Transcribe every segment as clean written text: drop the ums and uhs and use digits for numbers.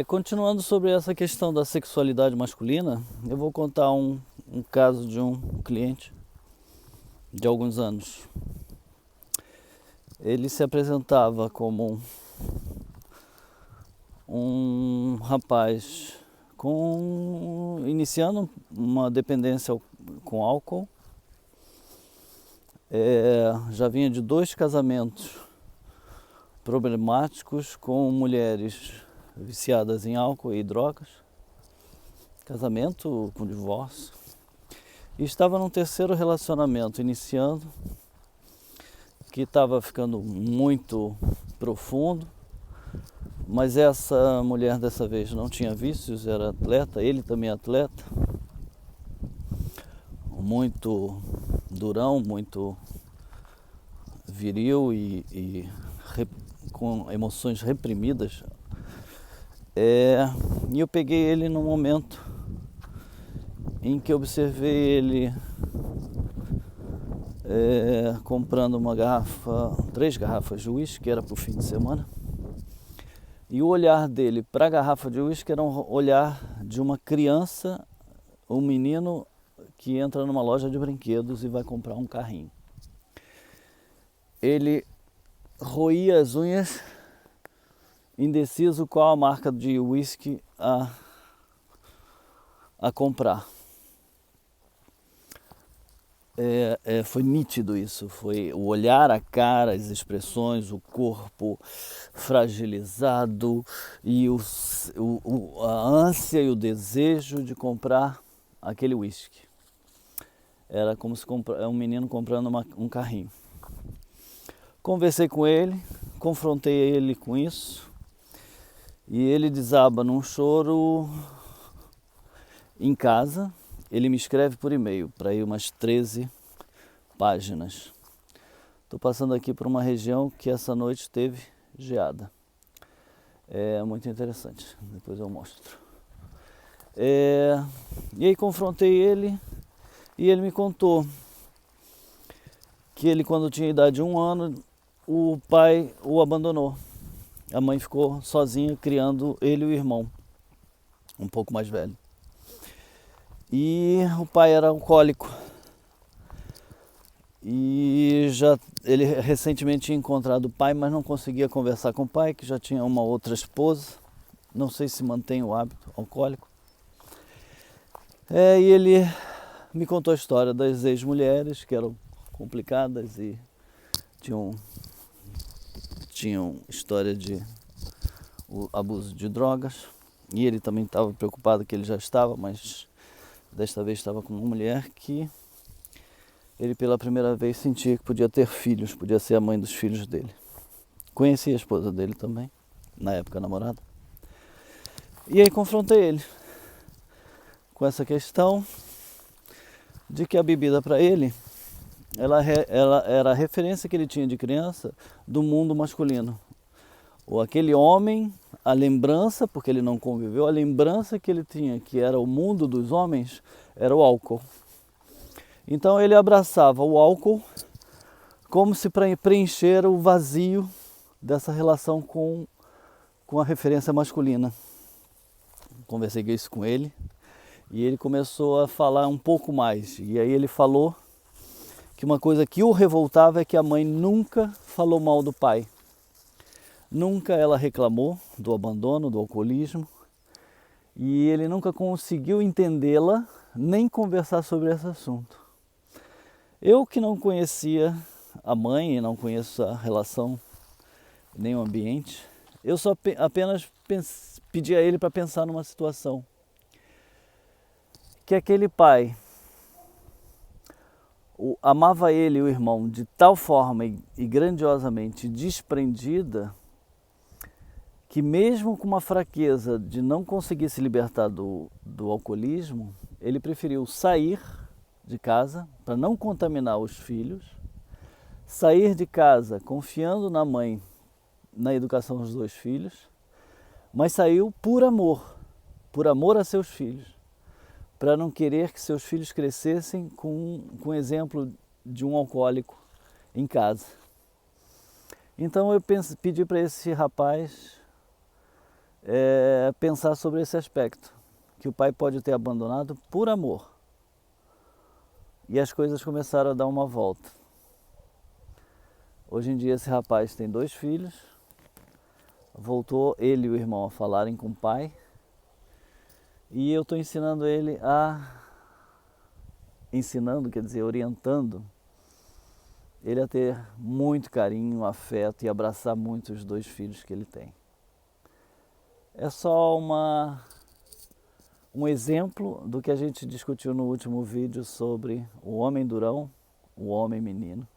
Continuando sobre essa questão da sexualidade masculina, eu vou contar um caso de um cliente de alguns anos. Ele se apresentava como um rapaz iniciando uma dependência com álcool. Já vinha de 2 casamentos problemáticos com mulheres viciadas em álcool e drogas, casamento com divórcio, e estava num 3º relacionamento iniciando, que estava ficando muito profundo, mas essa mulher dessa vez não tinha vícios, era atleta, ele também é atleta, muito durão, muito viril e com emoções reprimidas. E eu peguei ele num momento em que observei ele comprando 3 garrafas de uísque, que era para o fim de semana. E o olhar dele para a garrafa de uísque era um olhar de uma criança, um menino que entra numa loja de brinquedos e vai comprar um carrinho. Ele roía as unhas, indeciso qual a marca de uísque a comprar. Foi nítido isso, foi o olhar, a cara, as expressões, o corpo fragilizado e a ânsia e o desejo de comprar aquele uísque. Era como se um menino comprando um carrinho. Conversei com ele, confrontei ele com isso e ele desaba num choro em casa. Ele me escreve por e-mail, para ir umas 13 páginas. Estou passando aqui por uma região que essa noite teve geada. É muito interessante, depois eu mostro. E aí confrontei ele e ele me contou que ele, quando tinha idade de 1 ano, o pai o abandonou. A mãe ficou sozinha criando ele e o irmão, um pouco mais velho. E o pai era alcoólico. E ele recentemente tinha encontrado o pai, mas não conseguia conversar com o pai, que já tinha uma outra esposa. Não sei se mantém o hábito alcoólico. E ele me contou a história das ex-mulheres, que eram complicadas e tinham história de abuso de drogas. E ele também estava preocupado, que ele já estava, mas desta vez estava com uma mulher que ele pela primeira vez sentia que podia ter filhos, podia ser a mãe dos filhos dele. Conheci a esposa dele também, na época namorada. E aí confrontei ele com essa questão de que a bebida para ele, ela era a referência que ele tinha de criança do mundo masculino. Ou aquele homem, a lembrança, porque ele não conviveu, a lembrança que ele tinha, que era o mundo dos homens, era o álcool. Então ele abraçava o álcool como se para preencher o vazio dessa relação com a referência masculina. Conversei isso com ele e ele começou a falar um pouco mais. E aí ele falou que uma coisa que o revoltava é que a mãe nunca falou mal do pai. Nunca ela reclamou do abandono, do alcoolismo, e ele nunca conseguiu entendê-la nem conversar sobre esse assunto. Eu, que não conhecia a mãe e não conheço a relação nem o ambiente, eu só apenas pedi a ele para pensar numa situação. Que aquele pai amava ele e o irmão de tal forma e grandiosamente desprendida, que mesmo com uma fraqueza de não conseguir se libertar do alcoolismo, ele preferiu sair de casa para não contaminar os filhos, sair de casa confiando na mãe, na educação dos 2 filhos, mas saiu por amor a seus filhos, para não querer que seus filhos crescessem com o exemplo de um alcoólico em casa. Então eu pedi para esse rapaz pensar sobre esse aspecto, que o pai pode ter abandonado por amor. E as coisas começaram a dar uma volta. Hoje em dia esse rapaz tem 2 filhos, voltou ele e o irmão a falarem com o pai, e eu estou ensinando ele quer dizer, orientando ele a ter muito carinho, afeto e abraçar muito os 2 filhos que ele tem. É só um exemplo do que a gente discutiu no último vídeo sobre o homem durão, o homem menino.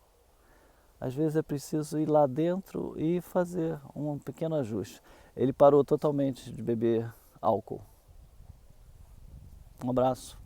Às vezes é preciso ir lá dentro e fazer um pequeno ajuste. Ele parou totalmente de beber álcool. Um abraço.